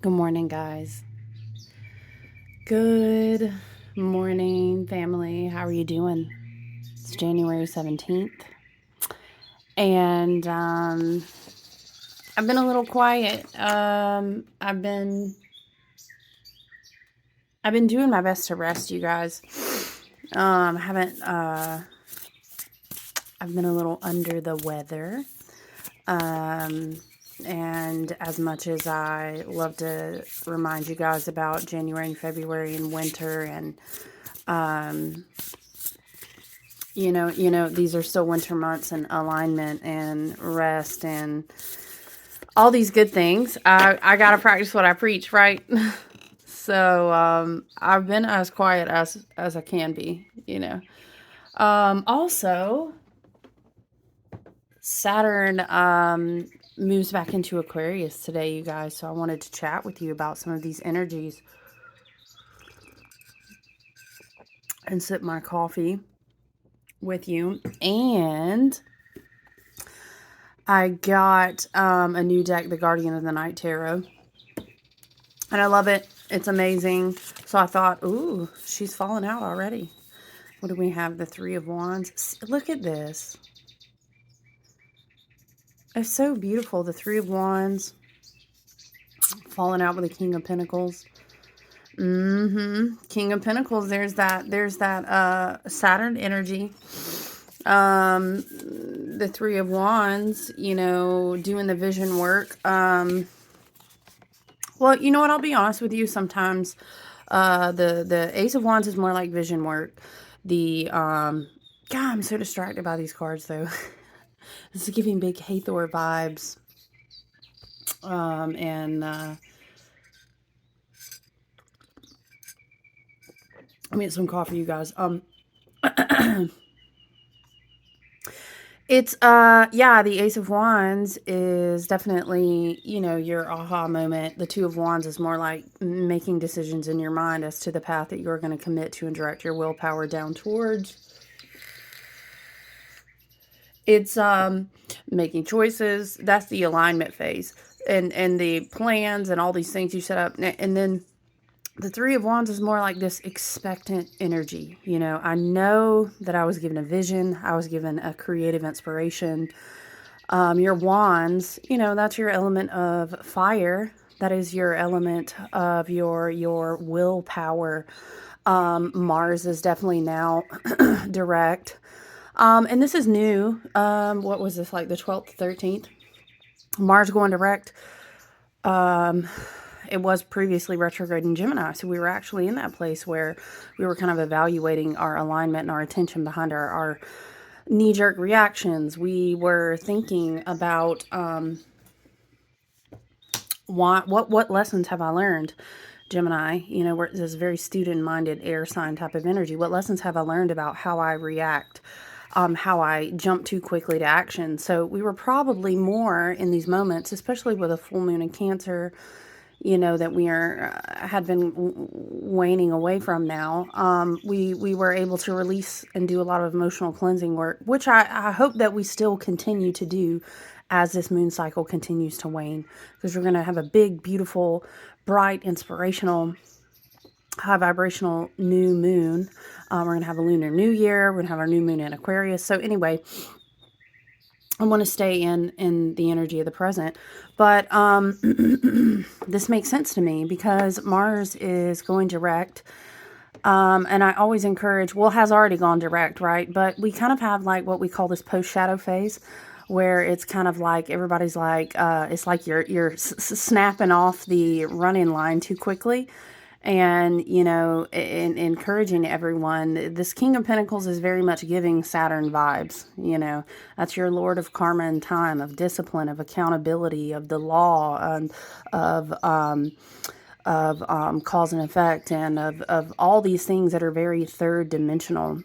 Good morning, guys. Good morning, family. How are you doing? It's January 17th. And I've been a little quiet. I've been doing my best to rest, you guys. Haven't I've been a little under the weather. And as much as I love to remind you guys about January and February and winter and these are still winter months and alignment and rest and all these good things. I gotta practice what I preach, right? So I've been as quiet as I can be. Also, Saturn moves back into Aquarius today, you guys. So I wanted to chat with you about some of these energies and sip my coffee with you. And I got a new deck, the Guardian of the Night Tarot. And I love it. It's amazing. So I thought, ooh, she's fallen out already. What do we have? The Three of Wands. Look at this. It's so beautiful. The Three of Wands. Falling out with the King of Pentacles. King of Pentacles. There's that Saturn energy. The Three of Wands, doing the vision work. Well, you know what? I'll be honest with you. Sometimes the Ace of Wands is more like vision work. God, I'm so distracted by these cards, though. This is giving big Hathor vibes. Let me get some coffee, you guys. It's the Ace of Wands is definitely, your aha moment. The Two of Wands is more like making decisions in your mind as to the path that you're going to commit to and direct your willpower down towards. It's making choices. That's the alignment phase. And the plans and all these things you set up. And then the Three of Wands is more like this expectant energy. I know that I was given a vision. I was given a creative inspiration. Your wands, that's your element of fire. That is your element of your willpower. Mars is definitely now direct. And this is new. What was this, like the 12th, 13th? Mars going direct. It was previously retrograde in Gemini. So we were actually in that place where we were kind of evaluating our alignment and our attention behind our knee-jerk reactions. We were thinking about what lessons have I learned, Gemini. We're this very student-minded air sign type of energy. What lessons have I learned about how I react, how I jump too quickly to action? So we were probably more in these moments, especially with a full moon in Cancer, that we had been waning away from now. We were able to release and do a lot of emotional cleansing work, which I hope that we still continue to do as this moon cycle continues to wane, because we're going to have a big, beautiful, bright, inspirational, high vibrational new moon. We're going to have a lunar new year. We're going to have our new moon in Aquarius. So anyway, I want to stay in the energy of the present. But this makes sense to me because Mars is going direct. And I always encourage, has already gone direct, right? But we kind of have like what we call this post-shadow phase, where it's kind of like everybody's like, it's like you're snapping off the running line too quickly. And, encouraging everyone. This King of Pentacles is very much giving Saturn vibes. That's your Lord of karma and time, of discipline, of accountability, of the law, and of cause and effect, and of all these things that are very third dimensional.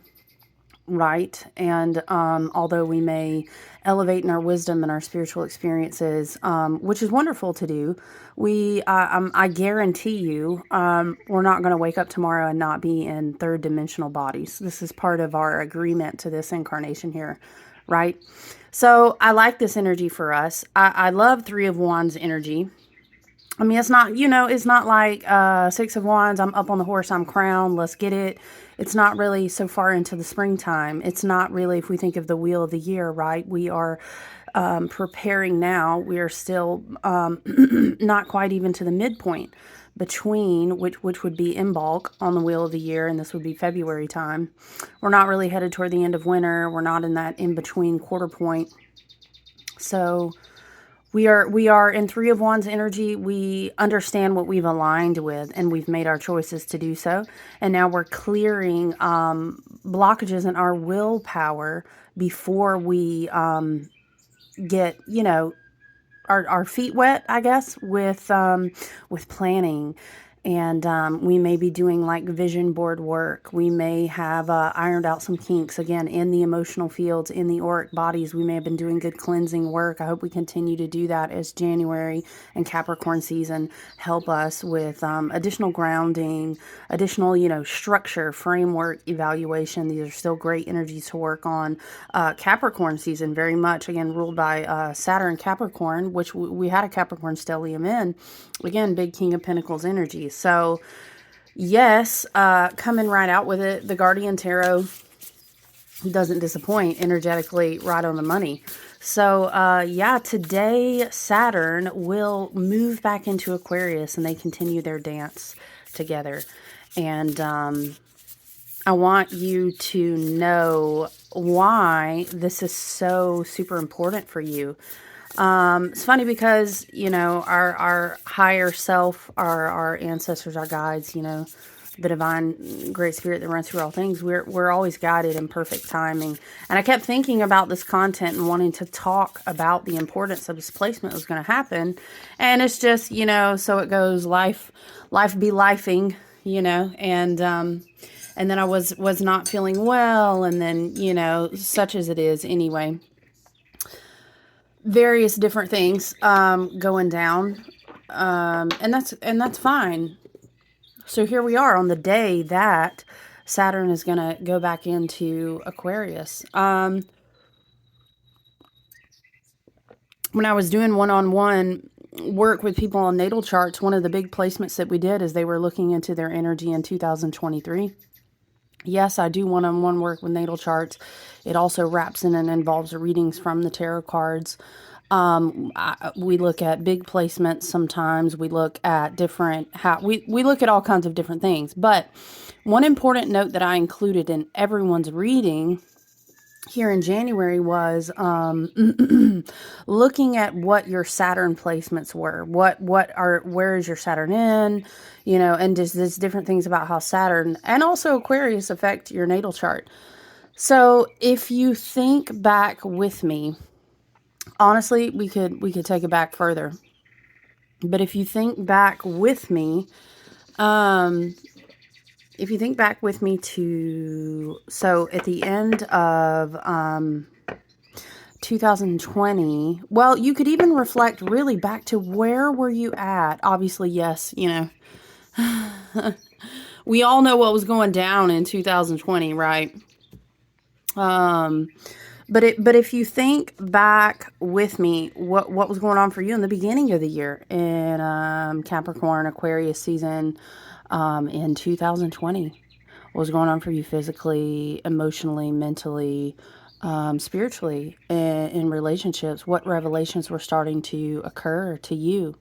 Right. And although we may elevate in our wisdom and our spiritual experiences, which is wonderful to do, I guarantee you, we're not going to wake up tomorrow and not be in third dimensional bodies. This is part of our agreement to this incarnation here. Right. So I like this energy for us. I love Three of Wands energy. I mean, it's not, it's not like Six of Wands, I'm up on the horse, I'm crowned, let's get it. It's not really so far into the springtime. It's not really, if we think of the wheel of the year, right? We are preparing now. We are still not quite even to the midpoint between, which would be in bulk on the wheel of the year, and this would be February time. We're not really headed toward the end of winter. We're not in that in-between quarter point. So we are in Three of Wands energy. We understand what we've aligned with, and we've made our choices to do so. And now we're clearing blockages in our willpower before we get, our feet wet, I guess, with planning. And we may be doing like vision board work. We may have ironed out some kinks, again, in the emotional fields, in the auric bodies. We may have been doing good cleansing work. I hope we continue to do that as January and Capricorn season help us with additional grounding, additional, structure, framework, evaluation. These are still great energies to work on. Capricorn season, very much, again, ruled by Saturn Capricorn, which we had a Capricorn stellium in. Again, big King of Pentacles energy. So, yes, coming right out with it, the Guardian Tarot doesn't disappoint, energetically right on the money. So, yeah, today Saturn will move back into Aquarius and they continue their dance together. And I want you to know why this is so super important for you. It's funny because, our higher self, our ancestors, our guides, the divine great spirit that runs through all things, we're always guided in perfect timing. And I kept thinking about this content and wanting to talk about the importance of this placement that was going to happen. And it's just, so it goes, life be lifing, and then I was not feeling well, and then, such as it is anyway. Various different things going down, and that's fine. So here we are on the day that Saturn is going to go back into Aquarius. When I was doing one-on-one work with people on natal charts, one of the big placements that we did is they were looking into their energy in 2023. Yes, I do one-on-one work with natal charts. It also wraps in and involves readings from the tarot cards. We look at big placements sometimes. We look at we look at all kinds of different things. But one important note that I included in everyone's reading here in January was looking at what your Saturn placements were. Where is your Saturn in? And there's different things about how Saturn and also Aquarius affect your natal chart. So if you think back with me, honestly, we could take it back further. But if you think back with me, so at the end of 2020, well, you could even reflect really back to where were you at? Obviously, yes, we all know what was going down in 2020, right? But if you think back with me, what was going on for you in the beginning of the year in Capricorn Aquarius season in 2020? What was going on for you physically, emotionally, mentally, spiritually, in relationships? What revelations were starting to occur to you?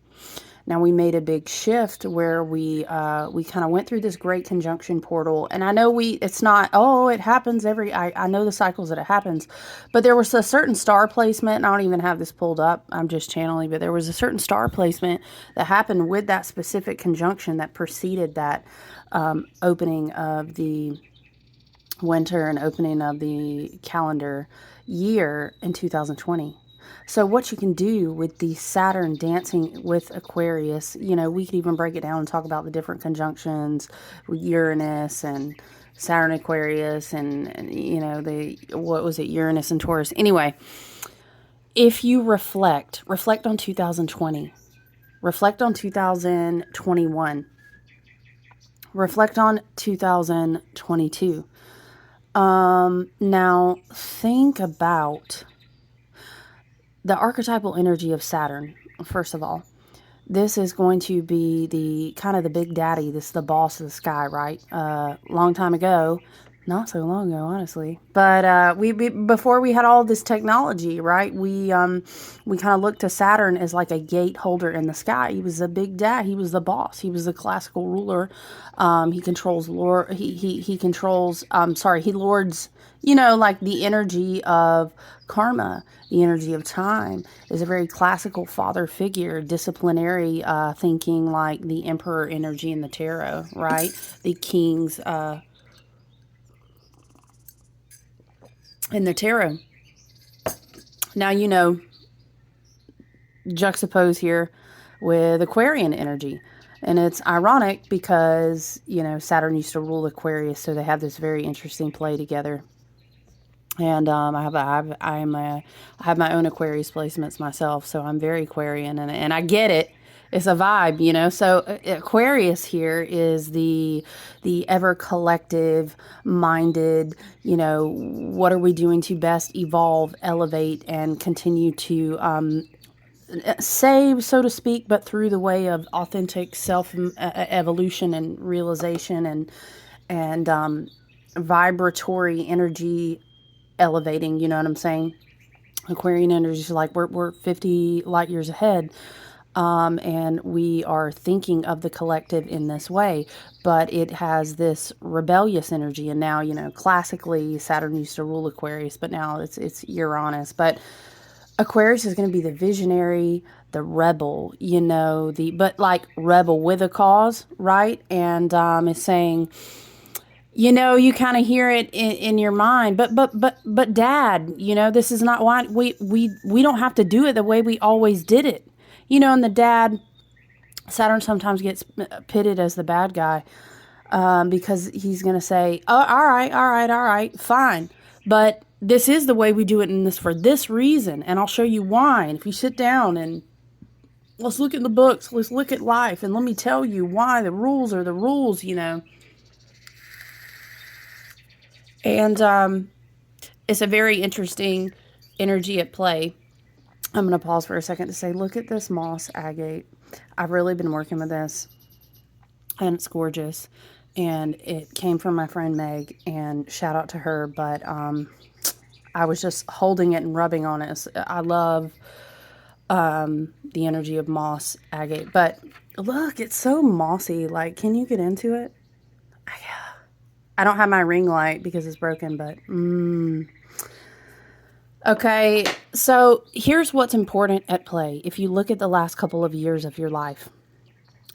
Now, we made a big shift where we kind of went through this great conjunction portal. And I know it's not, it happens I know the cycles that it happens. But there was a certain star placement, and I don't even have this pulled up. I'm just channeling. But there was a certain star placement that happened with that specific conjunction that preceded that opening of the winter and opening of the calendar year in 2020. So what you can do with the Saturn dancing with Aquarius, we could even break it down and talk about the different conjunctions with Uranus and Saturn Aquarius and what was it, Uranus and Taurus. Anyway, if you reflect on 2020, reflect on 2021, reflect on 2022. Now think about the archetypal energy of Saturn, first of all. this is going to be the kind of the big daddy. This is the boss of the sky, right? Long time ago, not so long ago, honestly. But we before we had all this technology, right? We kind of looked to Saturn as like a gate holder in the sky. He was the big dad. He was the boss. He was the classical ruler. He controls lord. He controls. Sorry, he lords. You know, like the energy of karma, the energy of time, is a very classical father figure, disciplinary thinking, like the emperor energy in the tarot, right? The kings in the tarot. Now, you know, juxtapose here with Aquarian energy. And it's ironic because, you know, Saturn used to rule Aquarius, so they have this very interesting play together. And I have my own Aquarius placements myself, so I'm very Aquarian, and I get it. It's a vibe, you know. So Aquarius here is the ever collective minded, you know, what are we doing to best evolve, elevate, and continue to save, so to speak, but through the way of authentic self evolution and realization and vibratory energy elevating, you know what I'm saying? Aquarian energy is like we're 50 light years ahead, and we are thinking of the collective in this way, but it has this rebellious energy. And now, you know, classically Saturn used to rule Aquarius, but now it's Uranus. But Aquarius is going to be the visionary, the rebel, you know, but like rebel with a cause, right? And it's saying, you know, you kind of hear it in your mind, but Dad, you know, this is not why we don't have to do it the way we always did it, you know. And the dad, Saturn sometimes gets pitted as the bad guy, because he's gonna say, oh, all right, fine, but this is the way we do it in this for this reason, and I'll show you why. And if you sit down and let's look at the books, let's look at life, and let me tell you why the rules are the rules, you know. And it's a very interesting energy at play. I'm going to pause for a second to say, look at this moss agate. I've really been working with this, and it's gorgeous. And it came from my friend Meg, and shout out to her. But I was just holding it and rubbing on it. I love the energy of moss agate. But look, it's so mossy. Like, can you get into it? I don't have my ring light because it's broken, but okay. So here's what's important at play. If you look at the last couple of years of your life,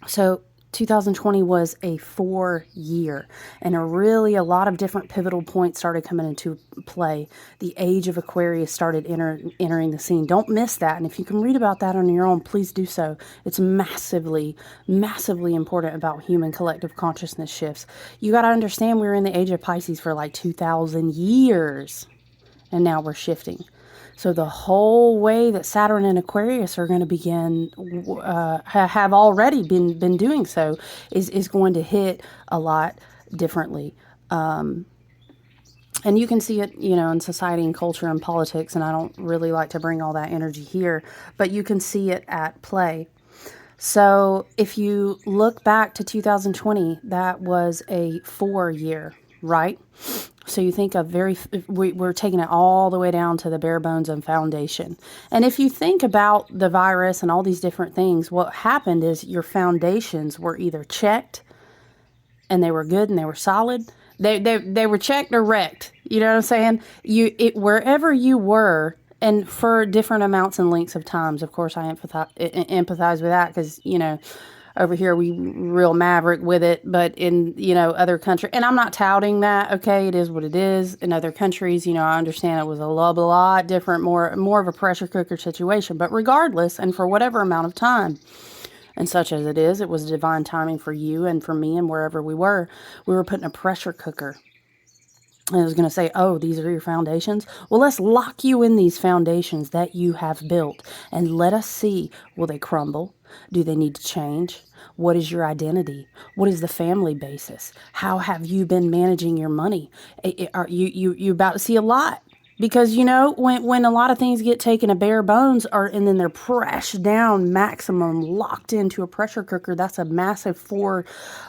so 2020 was a 4-year, and a lot of different pivotal points started coming into play. The age of Aquarius started entering the scene. Don't miss that. And if you can read about that on your own, please do so. It's massively, massively important about human collective consciousness shifts. You got to understand, we were in the age of Pisces for like 2,000 years, and now we're shifting. So the whole way that Saturn and Aquarius are going to begin, have already been doing so, is going to hit a lot differently. And you can see it, you know, in society and culture and politics, and I don't really like to bring all that energy here, but you can see it at play. So if you look back to 2020, that was a 4-year, right? So you think of we're taking it all the way down to the bare bones and foundation. And if you think about the virus and all these different things, what happened is your foundations were either checked and they were good and they were solid. They were checked or wrecked. You know what I'm saying? Wherever you were, and for different amounts and lengths of times, of course, I empathize with that because, you know, over here we real maverick with it, but in, you know, other countries, and I'm not touting that, okay, it is what it is. In other countries, you know, I understand it was a lot different, more of a pressure cooker situation, but regardless, and for whatever amount of time, and such as it was divine timing for you and for me, and wherever we were put in a pressure cooker. And I was going to say, oh, these are your foundations. Well, let's lock you in these foundations that you have built, and let us see, will they crumble? Do they need to change? What is your identity? What is the family basis? How have you been managing your money? Are you about to see a lot? Because when a lot of things get taken to bare bones, or and then they're pressed down maximum, locked into a pressure cooker, that's a massive four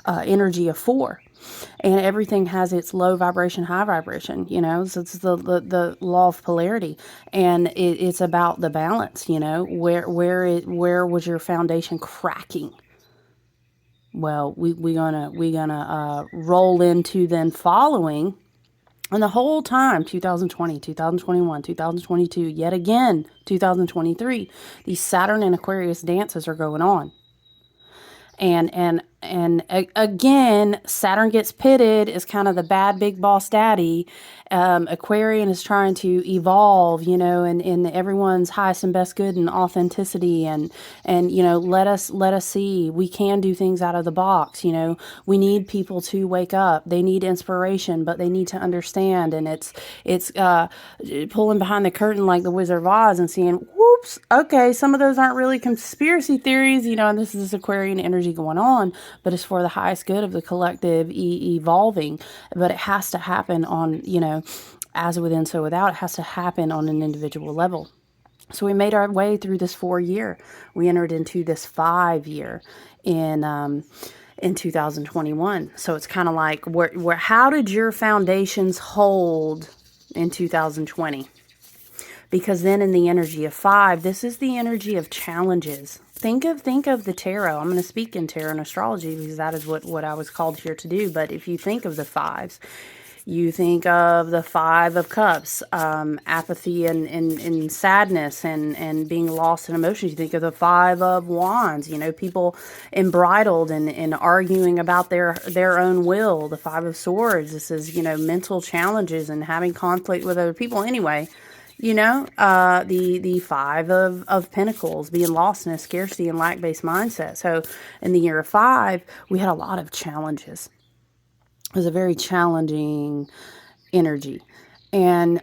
energy of four. And everything has its low vibration, high vibration, so it's the law of polarity. And it's about the balance, where was your foundation cracking? Well, we gonna roll into then following. And the whole time, 2020, 2021, 2022, yet again, 2023, these Saturn and Aquarius dances are going on. And again, Saturn gets pitted as kind of the bad big boss daddy. Aquarian is trying to evolve, in everyone's highest and best good and authenticity, and let us see we can do things out of the box. We need people to wake up. They need inspiration, but they need to understand. And it's pulling behind the curtain like the Wizard of Oz and seeing, whoops, okay, some of those aren't really conspiracy theories, and this is this Aquarian energy going on, but it's for the highest good of the collective evolving. But it has to happen on, as within, so without. It has to happen on an individual level. So we made our way through this 4 year. We entered into this 5 year in 2021. So it's kind of like, how did your foundations hold in 2020? Because then in the energy of 5, this is the energy of challenges. Think of the tarot. I'm going to speak in tarot and astrology because that is what I was called here to do. But if you think of the 5s, you think of the 5 of Cups, apathy and sadness and being lost in emotions. You think of the 5 of Wands, people embridled and arguing about their own will. The 5 of Swords, this is, mental challenges and having conflict with other people. Anyway, the 5 of Pentacles, being lost in a scarcity and lack-based mindset. So in the year of 5, we had a lot of challenges. It was a very challenging energy. And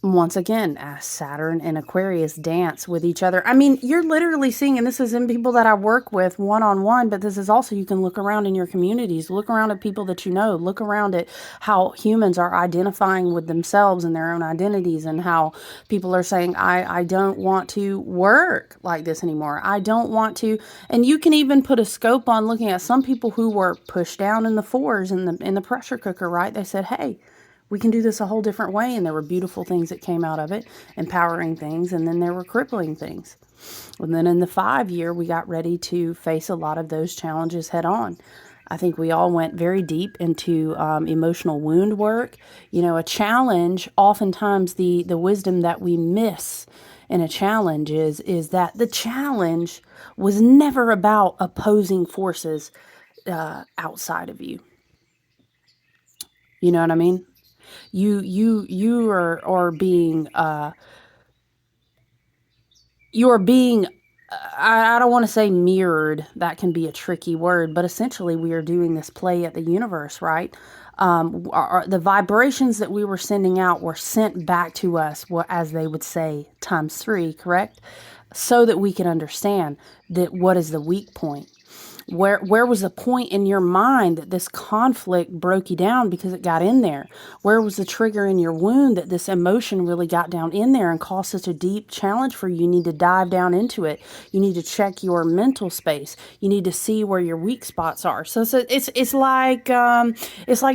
once again, as Saturn and Aquarius dance with each other. I mean, you're literally seeing, and this is in people that I work with one-on-one, but this is also, you can look around in your communities, look around at people that look around at how humans are identifying with themselves and their own identities, and how people are saying, I don't want to work like this anymore. I don't want to. And you can even put a scope on looking at some people who were pushed down in the 4s in the pressure cooker, right? They said, hey, we can do this a whole different way. And there were beautiful things that came out of it, empowering things. And then there were crippling things. And then in the 5 year, we got ready to face a lot of those challenges head on. I think we all went very deep into emotional wound work. A challenge, oftentimes the wisdom that we miss in a challenge is that the challenge was never about opposing forces outside of you. You know what I mean? You are being I don't want to say mirrored. That can be a tricky word, but essentially we are doing this play at the universe, right? The vibrations that we were sending out were sent back to us, as they would say, times 3, correct? So that we can understand that what is the weak point. Where was the point in your mind that this conflict broke you down because it got in there? Where was the trigger in your wound that this emotion really got down in there and caused such a deep challenge for you? You need to dive down into it. You need to check your mental space. You need to see where your weak spots are. So it's like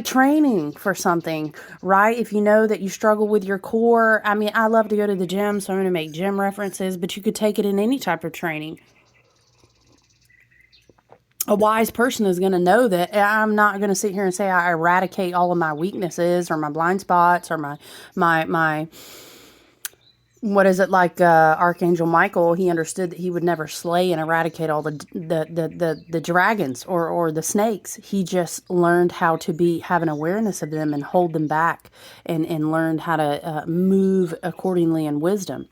training for something, right? If you know that you struggle with your core. I mean, I love to go to the gym, so I'm going to make gym references, but you could take it in any type of training. A wise person is going to know that I'm not going to sit here and say I eradicate all of my weaknesses or my blind spots or my what is it, like Archangel Michael? He understood that he would never slay and eradicate all the dragons or the snakes. He just learned how to have an awareness of them and hold them back, and learned how to move accordingly in wisdom.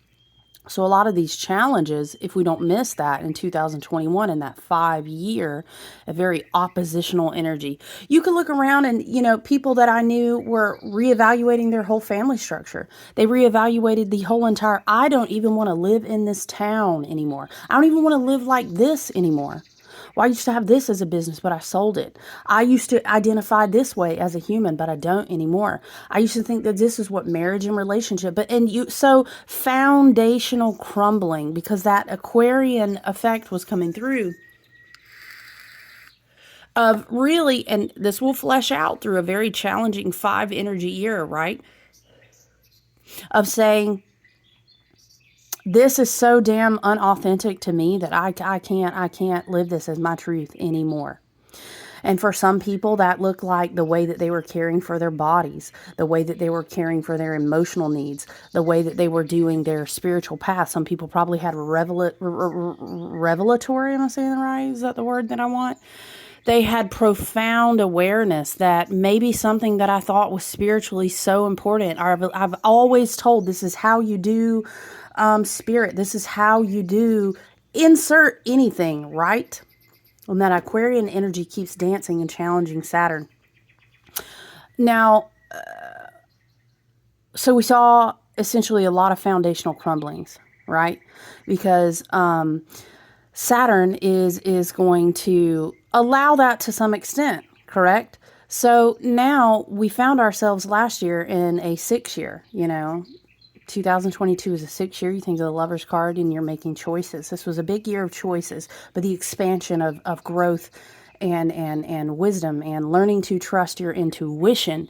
So a lot of these challenges, if we don't miss that in 2021, in that 5 year, a very oppositional energy, you could look around and, people that I knew were reevaluating their whole family structure. They reevaluated the whole entire, I don't even want to live in this town anymore. I don't even want to live like this anymore. Well, I used to have this as a business, but I sold it. I used to identify this way as a human, but I don't anymore. I used to think that this is what marriage and relationship, so foundational crumbling, because that Aquarian effect was coming through of really, and this will flesh out through a very challenging 5 energy year, right? Of saying, this is so damn unauthentic to me that I can't live this as my truth anymore. And for some people, that looked like the way that they were caring for their bodies, the way that they were caring for their emotional needs, the way that they were doing their spiritual path. Some people probably had revelatory, am I saying that right? Is that the word that I want? They had profound awareness that maybe something that I thought was spiritually so important. I've always told, this is how you do spirit. This is how you do insert anything, right? And that Aquarian energy keeps dancing and challenging Saturn. Now, so we saw essentially a lot of foundational crumblings, right? Because Saturn is going to allow that to some extent, correct? So now we found ourselves last year in a 6 year, 2022 is a 6 year. You think of the Lover's card and you're making choices. This was a big year of choices, but the expansion of growth and wisdom and learning to trust your intuition,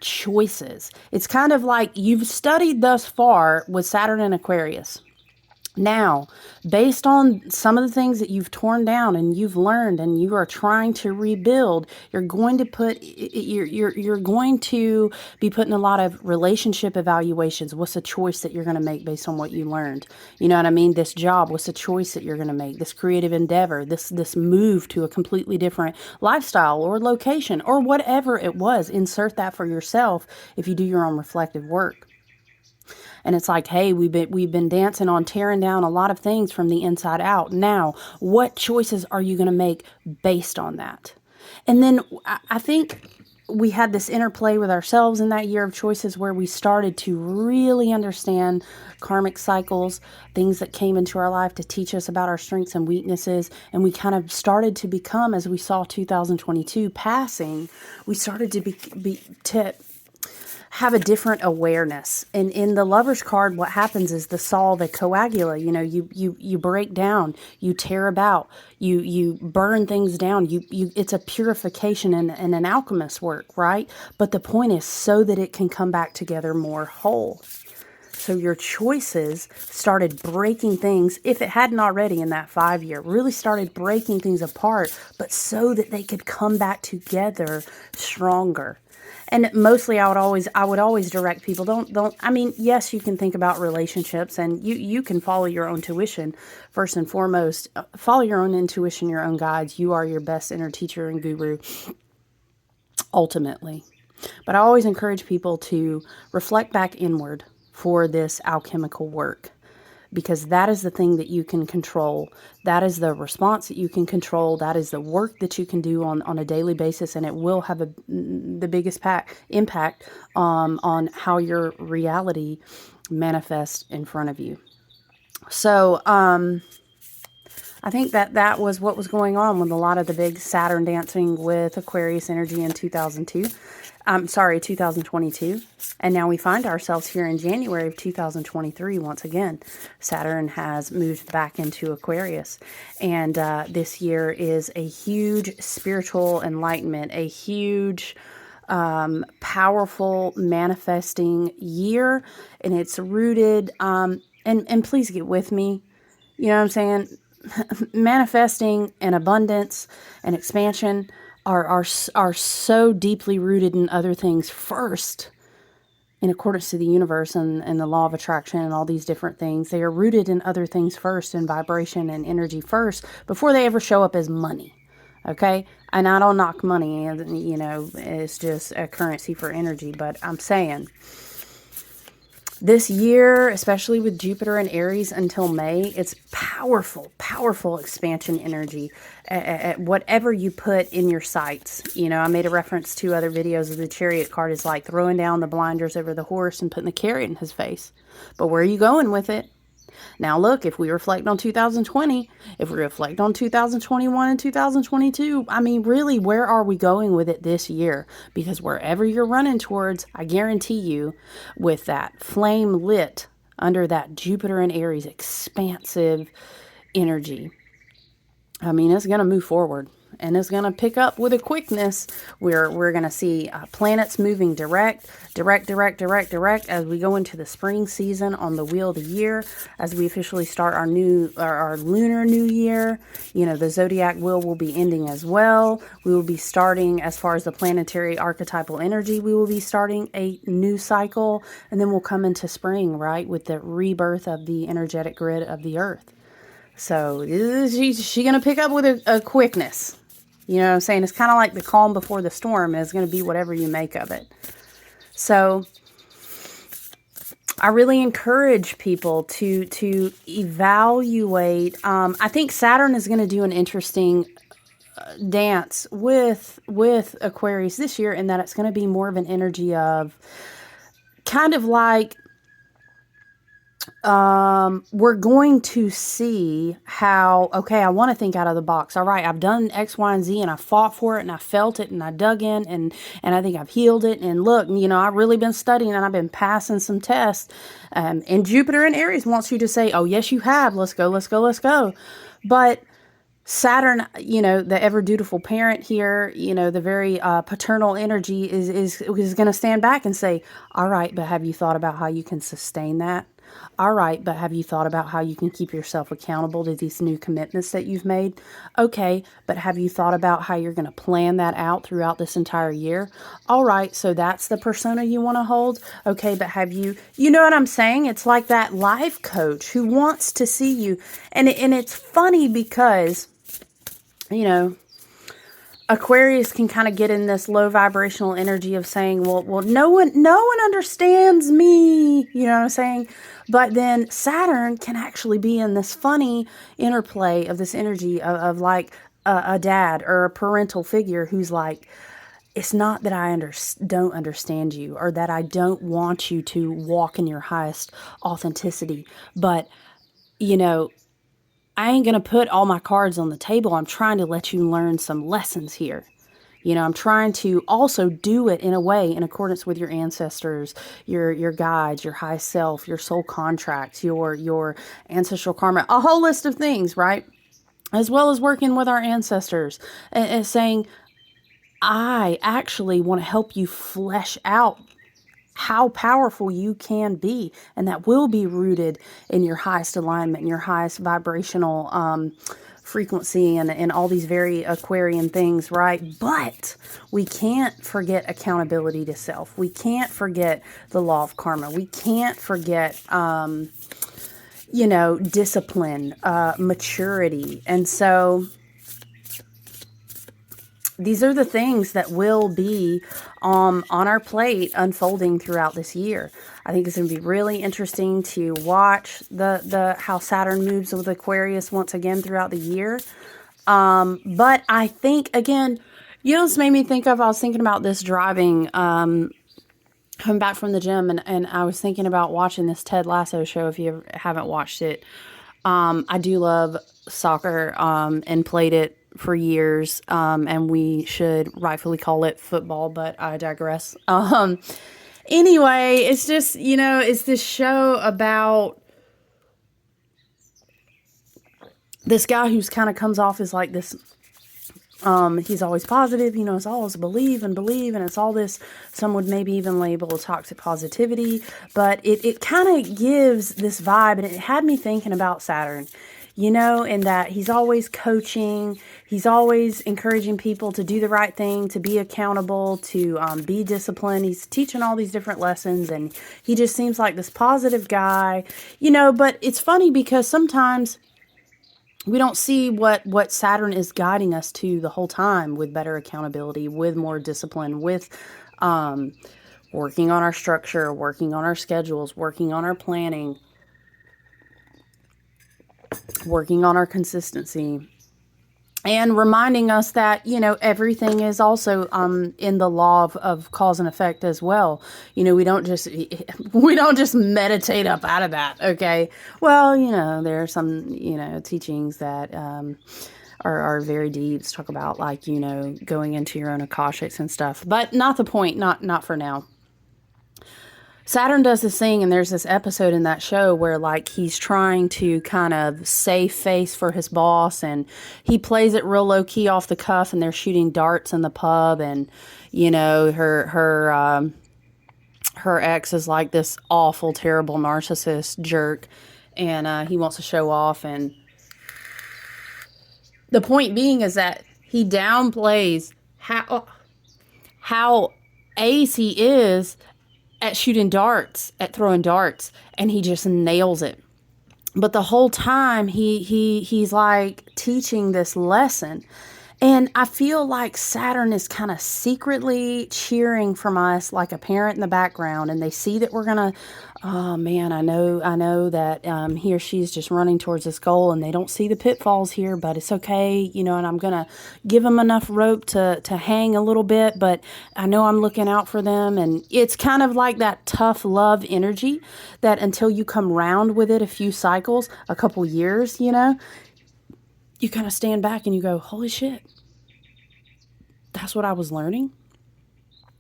choices. It's kind of like you've studied thus far with Saturn and Aquarius. Now, based on some of the things that you've torn down and you've learned and you are trying to rebuild, you're going to be putting a lot of relationship evaluations. What's a choice that you're going to make based on what you learned? You know what I mean? This job, what's a choice that you're going to make? This creative endeavor, this move to a completely different lifestyle or location or whatever it was. Insert that for yourself if you do your own reflective work. And it's like, hey, we've been dancing on tearing down a lot of things from the inside out. Now, what choices are you going to make based on that? And then I think we had this interplay with ourselves in that year of choices where we started to really understand karmic cycles, things that came into our life to teach us about our strengths and weaknesses. And we kind of started to become, as we saw 2022 passing, we started to have a different awareness. And in the Lover's card, what happens is the solve coagula. You break down, you tear about, you burn things down. It's a purification and an alchemist work, right? But the point is so that it can come back together more whole. So your choices started breaking things, if it hadn't already in that 5 year, really started breaking things apart, but so that they could come back together stronger. And mostly I would always direct people, yes, you can think about relationships and you can follow your own intuition first and foremost. Follow your own intuition, your own guides. You are your best inner teacher and guru, ultimately. But I always encourage people to reflect back inward for this alchemical work, because that is the thing that you can control. That is the response that you can control. That is the work that you can do on a daily basis, and it will have the biggest impact on how your reality manifests in front of you. So I think that was what was going on with a lot of the big Saturn dancing with Aquarius energy in 2022. And now we find ourselves here in January of 2023 once again. Saturn has moved back into Aquarius. And this year is a huge spiritual enlightenment, a huge powerful manifesting year. And it's rooted, and please get with me, you know what I'm saying? Manifesting and abundance and expansion are so deeply rooted in other things first, in accordance to the universe and the law of attraction and all these different things. They are rooted in other things first, in vibration and energy first, before they ever show up as money. Okay? And I don't knock money, it's just a currency for energy, but I'm saying this year, especially with Jupiter and Aries until May, it's powerful, powerful expansion energy at whatever you put in your sights. I made a reference to other videos of the Chariot card is like throwing down the blinders over the horse and putting the carrot in his face. But where are you going with it? Now look, if we reflect on 2020, if we reflect on 2021 and 2022, I mean, really, where are we going with it this year? Because wherever you're running towards, I guarantee you, with that flame lit under that Jupiter and Aries expansive energy, I mean, it's going to move forward, and it's going to pick up with a quickness where we're going to see planets moving direct as we go into the spring season on the wheel of the year, as we officially start our lunar new year. You know, the zodiac wheel will be ending as well. We will be starting, as far as the planetary archetypal energy, we will be starting a new cycle, and then we'll come into spring, right, with the rebirth of the energetic grid of the earth. So she going to pick up with a quickness. You know what I'm saying? It's kind of like the calm before the storm. It's going to be whatever you make of it. So I really encourage people to evaluate. I think Saturn is going to do an interesting dance with Aquarius this year, in that it's going to be more of an energy of kind of like, we're going to see how, okay, I want to think out of the box. All right, I've done X, Y, and Z, and I fought for it, and I felt it, and I dug in, and I think I've healed it. And look, you know, I've really been studying, and I've been passing some tests. And Jupiter in Aries wants you to say, oh, yes, you have. Let's go, let's go, let's go. But Saturn, you know, the ever dutiful parent here, you know, the very paternal energy is going to stand back and say, all right, but have you thought about how you can sustain that? All right, but have you thought about how you can keep yourself accountable to these new commitments that you've made? Okay, but have you thought about how you're going to plan that out throughout this entire year? All right, so that's the persona you want to hold. Okay, but have you know what I'm saying? It's like that life coach who wants to see you. And it's funny because, you know, Aquarius can kind of get in this low vibrational energy of saying, well, no one understands me, you know what I'm saying? But then Saturn can actually be in this funny interplay of this energy of like a dad or a parental figure who's like, it's not that I don't understand you, or that I don't want you to walk in your highest authenticity, but, you know, I ain't going to put all my cards on the table. I'm trying to let you learn some lessons here. You know, I'm trying to also do it in a way in accordance with your ancestors, your guides, your high self, your soul contracts, your ancestral karma, a whole list of things, right? As well as working with our ancestors and saying, I actually want to help you flesh out how powerful you can be, and that will be rooted in your highest alignment and your highest vibrational frequency and all these very Aquarian things, right? But we can't forget accountability to self. We can't forget the law of karma. We can't forget you know, discipline, maturity. And so these are the things that will be on our plate unfolding throughout this year. I think it's going to be really interesting to watch the how Saturn moves with Aquarius once again throughout the year. But I think, again, you know, this made me think of, I was thinking about this driving, coming back from the gym, and I was thinking about watching this Ted Lasso show, if you haven't watched it. I do love soccer, and played it for years, and we should rightfully call it football, but I digress. Anyway, it's just, you know, it's this show about this guy who's kind of comes off as like this, he's always positive, you know, it's always believe, and it's all this, some would maybe even label toxic positivity, but it kind of gives this vibe, and it had me thinking about Saturn. You know, in that he's always coaching, he's always encouraging people to do the right thing, to be accountable, to be disciplined. He's teaching all these different lessons, and he just seems like this positive guy, you know. But it's funny because sometimes we don't see what Saturn is guiding us to the whole time, with better accountability, with more discipline, with working on our structure, working on our schedules, working on our planning, working on our consistency. and reminding us that, everything is also in the law of cause and effect as well. We don't just meditate up out of that. Okay, well, there are some teachings that are very deep. Let's talk about, like, going into your own akashics and stuff, but not the point. Not for now. Saturn does this thing, and there's this episode in that show where, like, he's trying to kind of save face for his boss, and he plays it real low key off the cuff, and they're shooting darts in the pub, and her ex is like this awful, terrible narcissist jerk, and he wants to show off, and the point being is that he downplays how ace he is at shooting darts, at throwing darts, and he just nails it. But the whole time he's like teaching this lesson. And I feel like Saturn is kind of secretly cheering from us, like a parent in the background, and they see that we're gonna, oh man, I know that he or she's just running towards this goal, and they don't see the pitfalls here, but it's okay, and I'm gonna give them enough rope to hang a little bit, but I know I'm looking out for them. And it's kind of like that tough love energy that until you come round with it a few cycles, a couple years, you kind of stand back and you go, holy shit, that's what I was learning.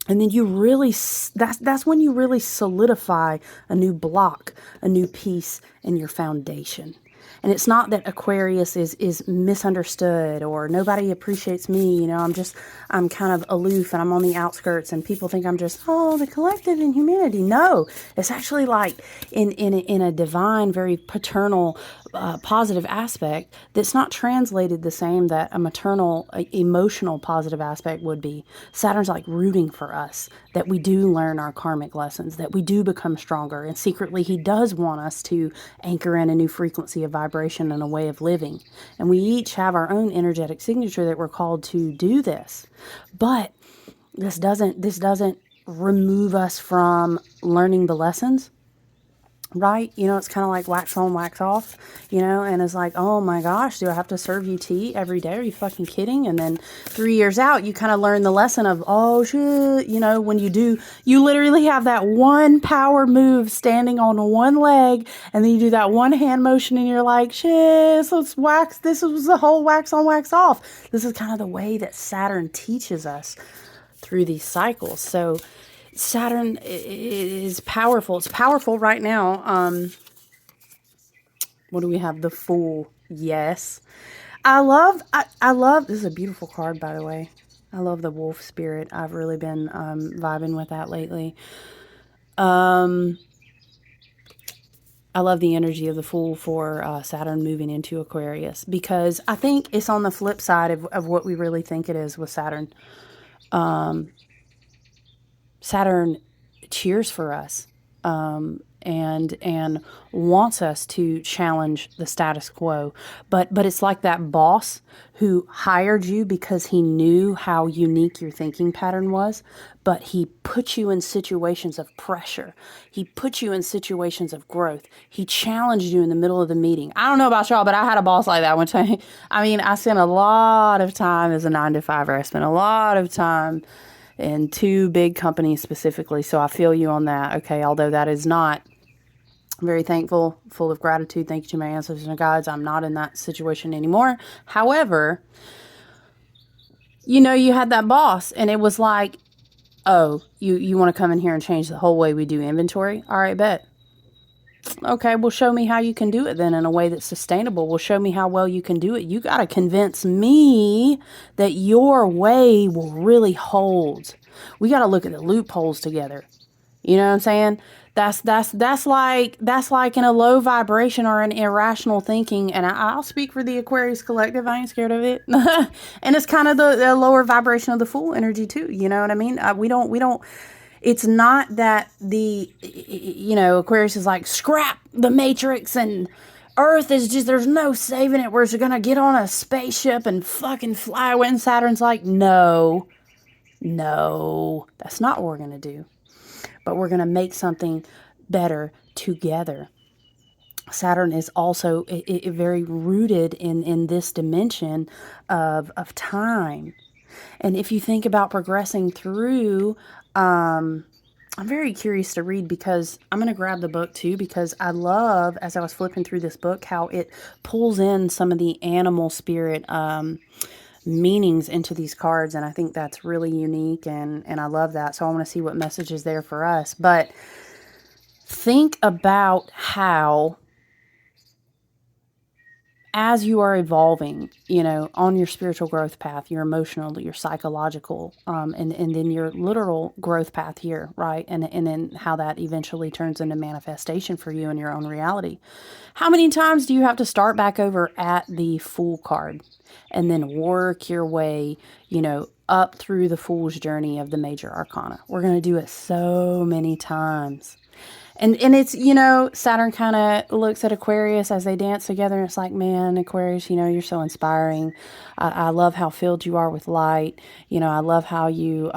And then that's when you really solidify a new block, a new piece in your foundation. And it's not that Aquarius is misunderstood or nobody appreciates me. I'm kind of aloof and I'm on the outskirts and people think I'm just, the collective in humanity. No, it's actually like in a divine, very paternal, positive aspect that's not translated the same that a maternal, emotional, positive aspect would be. Saturn's like rooting for us, that we do learn our karmic lessons, that we do become stronger. And secretly, he does want us to anchor in a new frequency of vibration and a way of living. And we each have our own energetic signature that we're called to do this. But this doesn't remove us from learning the lessons. Right? It's kind of like wax on, wax off, and it's like, oh my gosh, do I have to serve you tea every day? Are you fucking kidding? And then 3 years out, you kind of learn the lesson of, oh shit, when you literally have that one power move standing on one leg, and then you do that one hand motion and you're like, shit, so it's wax. This was the whole wax on, wax off. This is kind of the way that Saturn teaches us through these cycles. So Saturn is powerful. It's powerful right now. What do we have? The Fool. Yes. I love, this is a beautiful card, by the way. I love the wolf spirit. I've really been vibing with that lately. I love the energy of the Fool for Saturn moving into Aquarius, because I think it's on the flip side of what we really think it is with Saturn. Saturn cheers for us and wants us to challenge the status quo. But it's like that boss who hired you because he knew how unique your thinking pattern was, but he put you in situations of pressure. He put you in situations of growth. He challenged you in the middle of the meeting. I don't know about y'all, but I had a boss like that one time. I spent a lot of time as a 9-to-5er. I spent a lot of time in 2 big companies specifically. So I feel you on that. Okay. Although that is not very thankful, full of gratitude. Thank you to my ancestors and guides. I'm not in that situation anymore. However, you had that boss and it was like, oh, you want to come in here and change the whole way we do inventory? All right, bet. Okay, well, show me how you can do it then in a way that's sustainable. Well, show me how well you can do it. You got to convince me that your way will really hold. We got to look at the loopholes together. You know what I'm saying? That's like in a low vibration or an irrational thinking. And I'll speak for the Aquarius collective. I ain't scared of it. And it's kind of the lower vibration of the Fool energy too. You know what I mean? We don't. It's not that Aquarius is like, scrap the Matrix and Earth is just, there's no saving it. We're just going to get on a spaceship and fucking fly away. And Saturn's like, no, that's not what we're going to do. But we're going to make something better together. Saturn is also very rooted in this dimension of time. And if you think about progressing through, I'm very curious to read, because I'm going to grab the book too, because I love, as I was flipping through this book, how it pulls in some of the animal spirit meanings into these cards. And I think that's really unique, and I love that. So I want to see what message is there for us. But think about how, as you are evolving, on your spiritual growth path, your emotional, your psychological, and then your literal growth path here, right? And then how that eventually turns into manifestation for you in your own reality. How many times do you have to start back over at the Fool card and then work your way, up through the Fool's journey of the major arcana? We're going to do it so many times. And it's, Saturn kind of looks at Aquarius as they dance together, and it's like, man, Aquarius, you're so inspiring. I love how filled you are with light. I love how you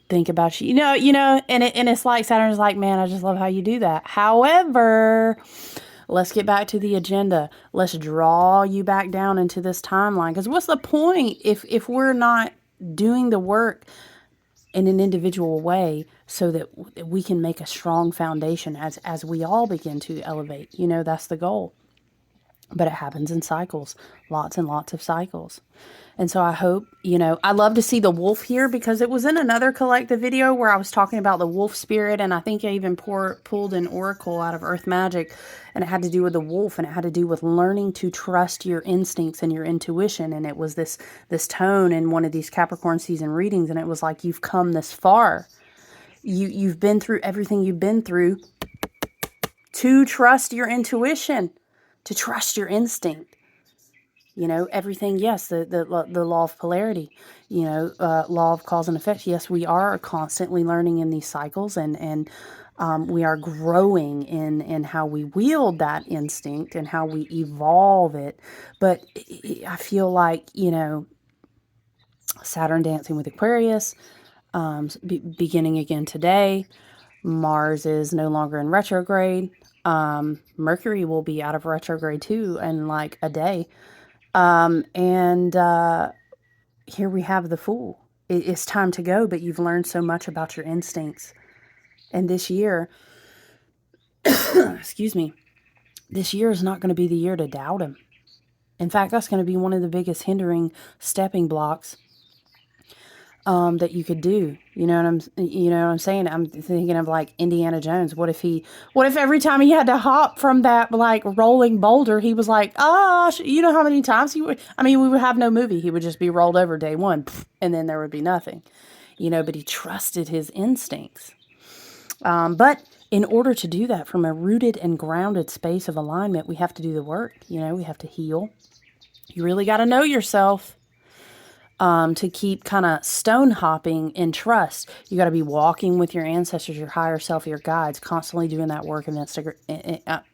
think about and it's like Saturn's like, man, I just love how you do that. However, let's get back to the agenda. Let's draw you back down into this timeline, because what's the point if we're not doing the work in an individual way, so that we can make a strong foundation as we all begin to elevate. That's the goal. But it happens in cycles, lots and lots of cycles. And so I hope, I love to see the wolf here, because it was in another collective video where I was talking about the wolf spirit. And I think I even pulled an oracle out of Earth Magic, and it had to do with the wolf, and it had to do with learning to trust your instincts and your intuition. And it was this tone in one of these Capricorn season readings. And it was like, you've come this far. You've been through everything you've been through to trust your intuition, to trust your instinct. Everything, yes, the law of polarity, law of cause and effect. Yes, we are constantly learning in these cycles, and we are growing in how we wield that instinct and how we evolve it. But I feel like, Saturn dancing with Aquarius, beginning again today. Mars is no longer in retrograde. Mercury will be out of retrograde too in like a day. And here we have the Fool. It's time to go, but you've learned so much about your instincts. And this year, excuse me, this year is not going to be the year to doubt him. In fact, that's going to be one of the biggest hindering stepping blocks that you could do. You know what I'm saying? I'm thinking of like Indiana Jones. What if every time he had to hop from that like rolling boulder, he was like, you know how many times we would have no movie. He would just be rolled over day one, and then there would be nothing, but he trusted his instincts. But in order to do that from a rooted and grounded space of alignment, we have to do the work. We have to heal. You really got to know yourself. To keep kind of stone hopping in trust. You got to be walking with your ancestors, your higher self, your guides, constantly doing that work of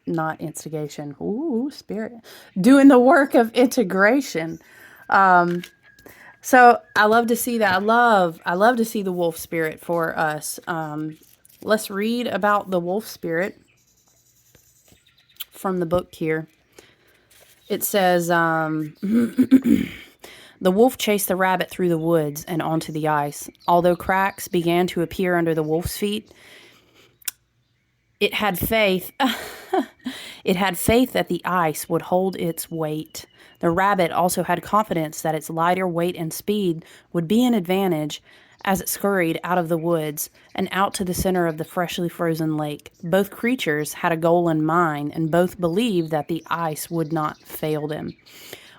not instigation. Ooh, spirit. Doing the work of integration. So I love to see that. I love to see the wolf spirit for us. Let's read about the wolf spirit from the book here. It says, the wolf chased the rabbit through the woods and onto the ice. Although cracks began to appear under the wolf's feet, it had faith. It had faith that the ice would hold its weight. The rabbit also had confidence that its lighter weight and speed would be an advantage as it scurried out of the woods and out to the center of the freshly frozen lake. Both creatures had a goal in mind, and both believed that the ice would not fail them.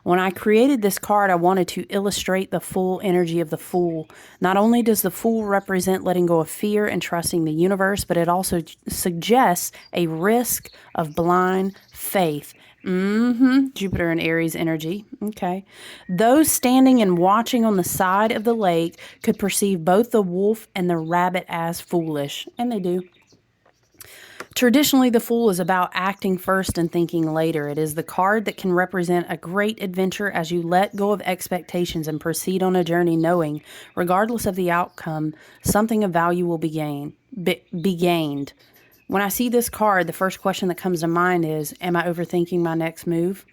When I created this card, I wanted to illustrate the full energy of the Fool. Not only does the Fool represent letting go of fear and trusting the universe, but it also suggests a risk of blind faith. Jupiter and Aries energy. Okay. Those standing and watching on the side of the lake could perceive both the wolf and the rabbit as foolish. And they do. Traditionally, the Fool is about acting first and thinking later. It is the card that can represent a great adventure as you let go of expectations and proceed on a journey knowing, regardless of the outcome, something of value will be gained. When I see this card, the first question that comes to mind is, am I overthinking my next move?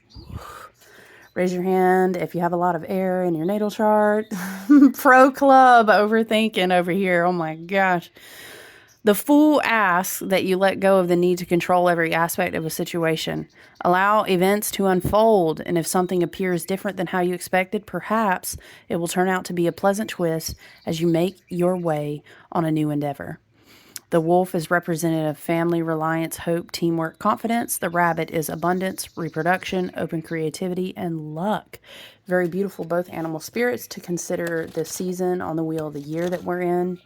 Raise your hand if you have a lot of air in your natal chart. Pro club overthinking over here. Oh my gosh. The Fool asks that you let go of the need to control every aspect of a situation. Allow events to unfold, and if something appears different than how you expected, perhaps it will turn out to be a pleasant twist as you make your way on a new endeavor. The wolf is representative of family, reliance, hope, teamwork, confidence. The rabbit is abundance, reproduction, open creativity, and luck. Very beautiful, both animal spirits to consider this season on the wheel of the year that we're in.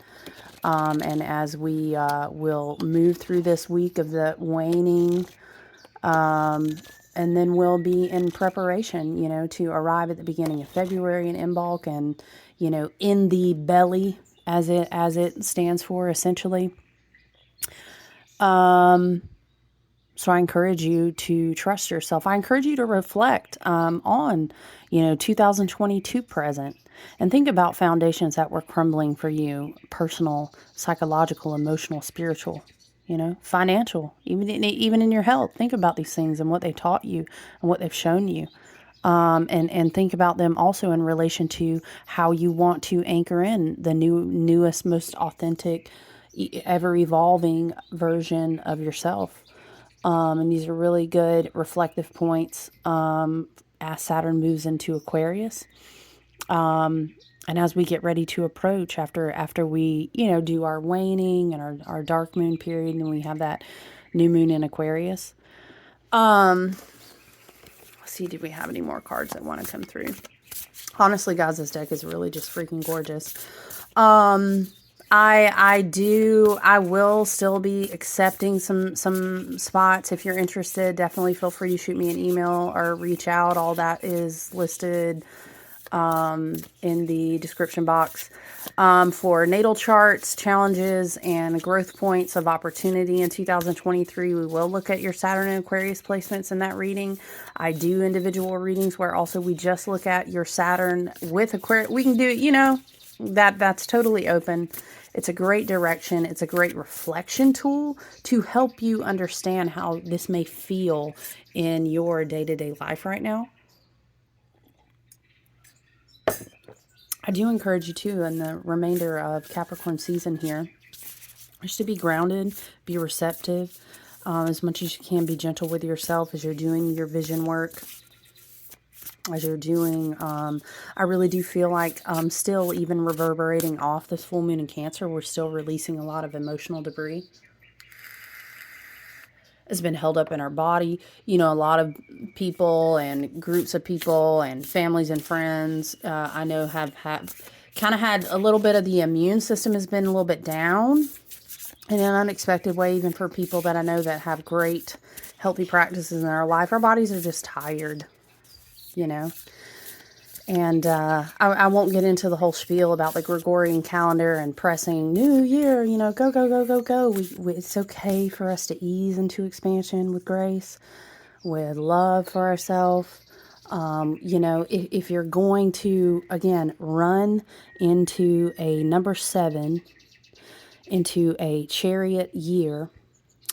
And as we will move through this week of the waning, and then we'll be in preparation, to arrive at the beginning of February in Imbolc and, in the belly, as it stands for, essentially. So I encourage you to trust yourself. I encourage you to reflect on, 2022 present, and think about foundations that were crumbling for you: personal, psychological, emotional, spiritual, financial, even in your health. Think about these things and what they taught you and what they've shown you. And think about them also in relation to how you want to anchor in the newest, most authentic, ever evolving version of yourself. And these are really good reflective points as Saturn moves into Aquarius. And as we get ready to approach after we, do our waning and our dark moon period, and we have that new moon in Aquarius. Let's see, did we have any more cards that want to come through? Honestly, guys, this deck is really just freaking gorgeous. I will still be accepting some spots. If you're interested, definitely feel free to shoot me an email or reach out. All that is listed in the description box. For natal charts, challenges, and growth points of opportunity in 2023, we will look at your Saturn and Aquarius placements in that reading. I do individual readings where also we just look at your Saturn with Aquarius. We can do it, that's totally open. It's a great direction. It's a great reflection tool to help you understand how this may feel in your day-to-day life right now. I do encourage you too in the remainder of Capricorn season here, just to be grounded, be receptive, as much as you can. Be gentle with yourself as you're doing your vision work, as you're doing, I really do feel like still even reverberating off this full moon in Cancer, we're still releasing a lot of emotional debris. It's been held up in our body. A lot of people and groups of people and families and friends, I know have kind of had a little bit of the immune system has been a little bit down in an unexpected way, even for people that I know that have great healthy practices in our life. Our bodies are just tired. And I won't get into the whole spiel about the Gregorian calendar and pressing New Year, go, go, go, go, go. It's okay for us to ease into expansion with grace, with love for ourselves. If you're going to, again, run into a number 7, into a chariot year,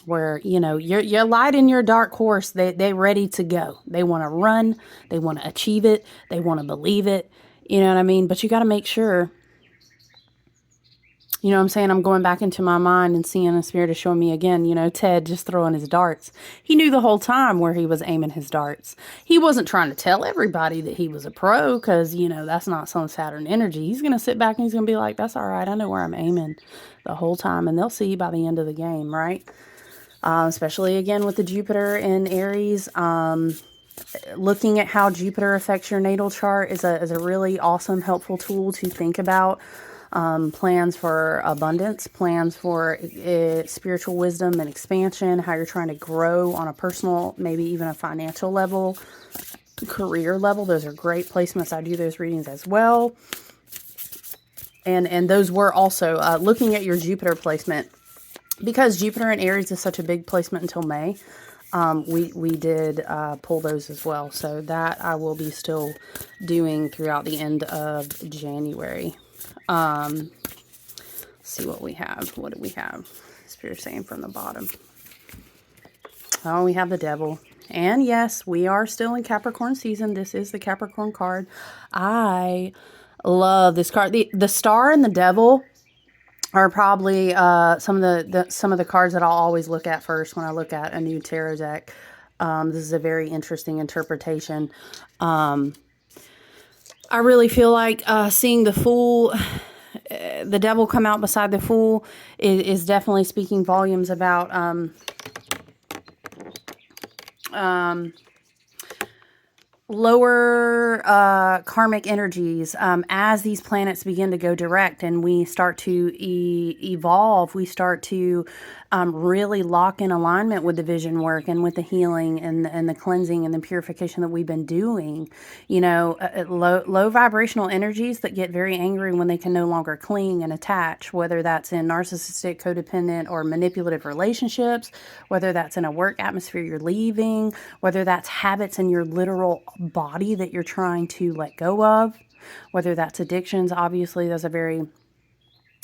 where, you're light in your dark horse, they're ready to go. They want to run. They want to achieve it. They want to believe it. You know what I mean? But you got to make sure, what I'm saying? I'm going back into my mind and seeing the spirit is showing me again, Ted just throwing his darts. He knew the whole time where he was aiming his darts. He wasn't trying to tell everybody that he was a pro, because, that's not some Saturn energy. He's going to sit back and he's going to be like, that's all right. I know where I'm aiming the whole time. And they'll see by the end of the game, right? Especially again with the Jupiter in Aries. Looking at how Jupiter affects your natal chart is a really awesome, helpful tool to think about. Plans for abundance, plans for spiritual wisdom and expansion, how you're trying to grow on a personal, maybe even a financial level, career level. Those are great placements. I do those readings as well. And those were also looking at your Jupiter placement. Because Jupiter in Aries is such a big placement until May, we did pull those as well. So that I will be still doing throughout the end of January. Let's see what we have. What do we have? Spirit saying from the bottom. Oh, we have the devil. And yes, we are still in Capricorn season. This is the Capricorn card. I love this card. The star and the devil are probably some of the cards that I'll always look at first when I look at a new tarot deck. This is a very interesting interpretation. I really feel like seeing the Fool, the devil come out beside the Fool is definitely speaking volumes about lower karmic energies as these planets begin to go direct and we start to evolve. We start to really lock in alignment with the vision work and with the healing and the cleansing and the purification that we've been doing. You know, low vibrational energies that get very angry when they can no longer cling and attach, whether that's in narcissistic, codependent, or manipulative relationships, whether that's in a work atmosphere you're leaving, whether that's habits in your literal body that you're trying to let go of, whether that's addictions. Obviously, there's a very,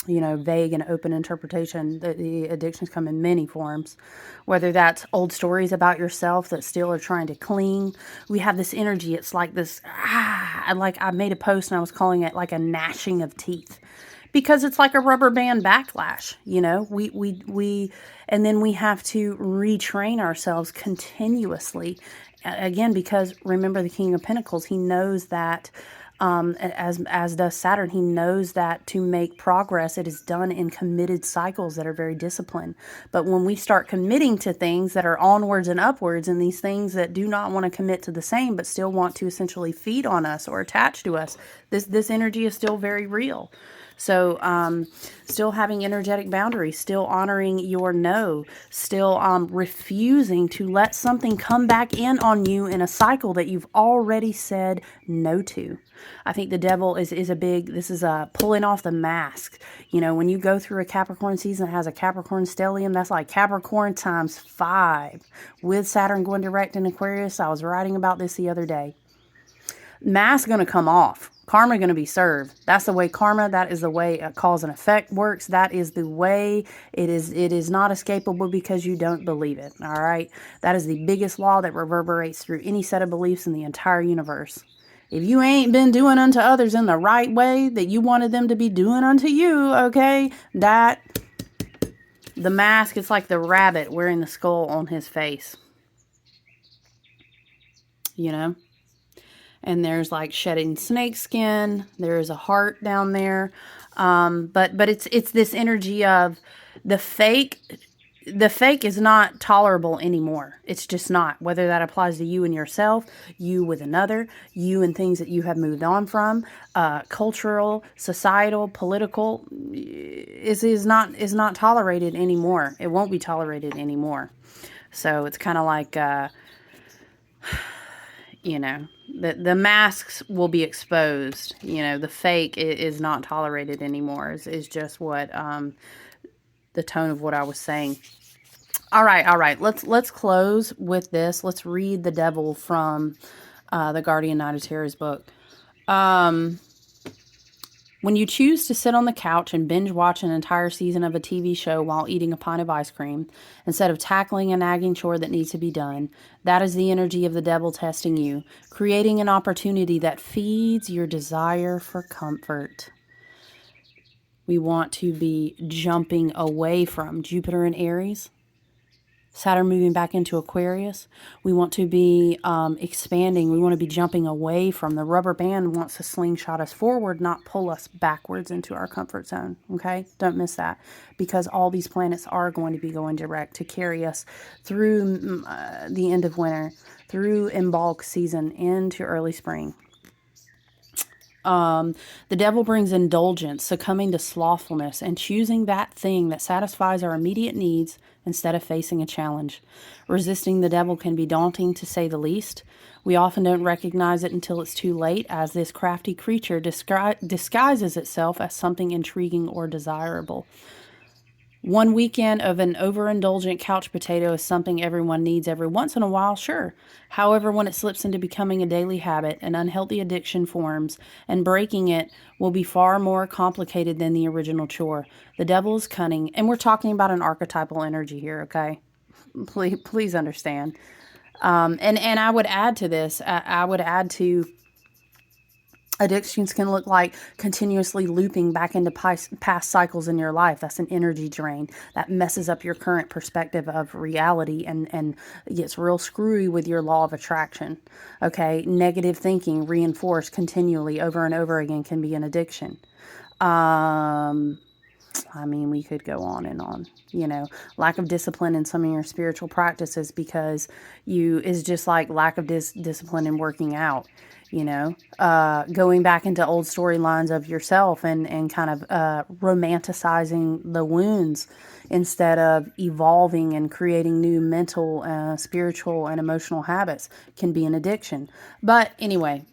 you know, vague and open interpretation that the addictions come in many forms, whether that's old stories about yourself that still are trying to cling. We have this energy. It's like this, like I made a post and I was calling it like a gnashing of teeth, because it's like a rubber band backlash. You know, and then we have to retrain ourselves continuously. Again, because remember the King of Pentacles, he knows that, as does Saturn, he knows that to make progress, it is done in committed cycles that are very disciplined. But when we start committing to things that are onwards and upwards, and these things that do not want to commit to the same, but still want to essentially feed on us or attach to us, this energy is still very real. So still having energetic boundaries, still honoring your no, still refusing to let something come back in on you in a cycle that you've already said no to. I think the devil is a big, this is a pulling off the mask. You know, when you go through a Capricorn season that has a Capricorn stellium, that's like Capricorn times 5. With Saturn going direct in Aquarius, I was writing about this the other day. Mask going to come off. Karma going to be served. That's the way karma, that is the way a cause and effect works. That is the way it is not escapable because you don't believe it. All right. That is the biggest law that reverberates through any set of beliefs in the entire universe. If you ain't been doing unto others in the right way that you wanted them to be doing unto you, okay, that, the mask is like the rabbit wearing the skull on his face. You know? And there's like shedding snake skin. There's a heart down there. But it's this energy of the fake. The fake is not tolerable anymore. It's just not. Whether that applies to you and yourself, you with another, you and things that you have moved on from, cultural, societal, political, is not tolerated anymore. It won't be tolerated anymore. So it's kind of like, you know, the masks will be exposed. You know, the fake is not tolerated anymore. Is just what the tone of what I was saying. All right. Let's close with this. Let's read the devil from the Guardian Knight of Tarot's book. When you choose to sit on the couch and binge watch an entire season of a TV show while eating a pint of ice cream, instead of tackling a nagging chore that needs to be done, that is the energy of the devil testing you, creating an opportunity that feeds your desire for comfort. We want to be jumping away from Jupiter and Aries, Saturn moving back into Aquarius. We want to be expanding. We want to be jumping away from. The rubber band wants to slingshot us forward, not pull us backwards into our comfort zone. Okay? Don't miss that. Because all these planets are going to be going direct to carry us through the end of winter, through Imbolc season, into early spring. The devil brings indulgence, succumbing to slothfulness, and choosing that thing that satisfies our immediate needs instead of facing a challenge. Resisting the devil can be daunting, to say the least. We often don't recognize it until it's too late, as this crafty creature disguises itself as something intriguing or desirable. One weekend of an overindulgent couch potato is something everyone needs every once in a while, sure. However, when it slips into becoming a daily habit, an unhealthy addiction forms, and breaking it will be far more complicated than the original chore. The devil is cunning, and we're talking about an archetypal energy here, okay? Please understand. And I would add to this, I would add to addictions can look like continuously looping back into past cycles in your life. That's an energy drain that messes up your current perspective of reality and gets real screwy with your law of attraction. Okay, negative thinking reinforced continually over and over again can be an addiction. I mean, we could go on and on. Lack of discipline in some of your spiritual practices because you is just like lack of discipline in working out. Going back into old storylines of yourself and kind of romanticizing the wounds instead of evolving and creating new mental, spiritual, and emotional habits can be an addiction. But anyway,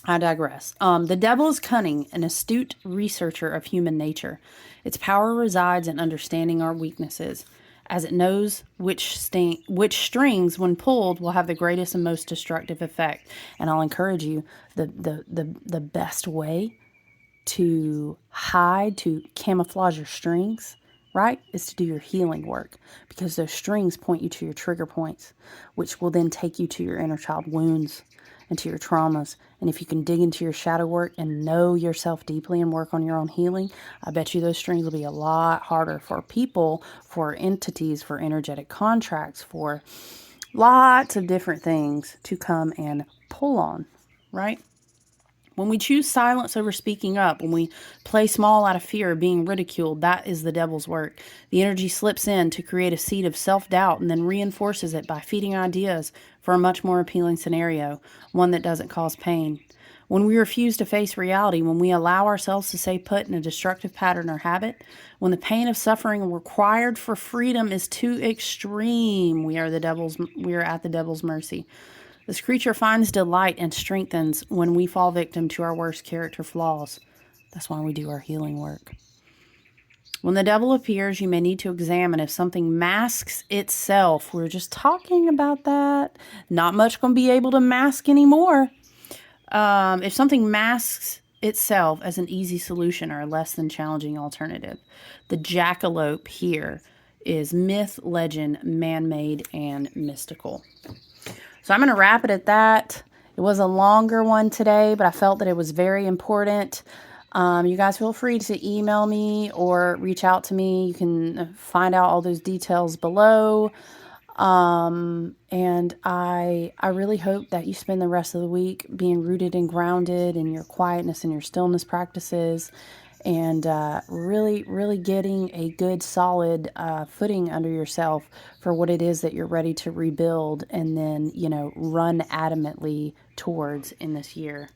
I digress. The devil is cunning, an astute researcher of human nature. Its power resides in understanding our weaknesses, as it knows which strings, when pulled, will have the greatest and most destructive effect. And I'll encourage you, the best way to hide, to camouflage your strings, right, is to do your healing work, because those strings point you to your trigger points, which will then take you to your inner child wounds and to your traumas. And if you can dig into your shadow work and know yourself deeply and work on your own healing, I bet you those strings will be a lot harder for people, for entities, for energetic contracts, for lots of different things to come and pull on, right? When we choose silence over speaking up, when we play small out of fear of being ridiculed, that is the devil's work. The energy slips in to create a seed of self-doubt and then reinforces it by feeding ideas for a much more appealing scenario, one that doesn't cause pain. When we refuse to face reality, when we allow ourselves to stay put in a destructive pattern or habit, when the pain of suffering required for freedom is too extreme, we are at the devil's mercy. This creature finds delight and strengthens when we fall victim to our worst character flaws. That's why we do our healing work. When the devil appears, you may need to examine if something masks itself. We were just talking about that. Not much going to be able to mask anymore. If something masks itself as an easy solution or a less than challenging alternative. The jackalope here is myth, legend, man-made, and mystical. So I'm going to wrap it at that. It was a longer one today, but I felt that it was very important. You guys feel free to email me or reach out to me. You can find out all those details below. And I really hope that you spend the rest of the week being rooted and grounded in your quietness and your stillness practices, and really, really getting a good, solid footing under yourself for what it is that you're ready to rebuild and then, run adamantly towards in this year.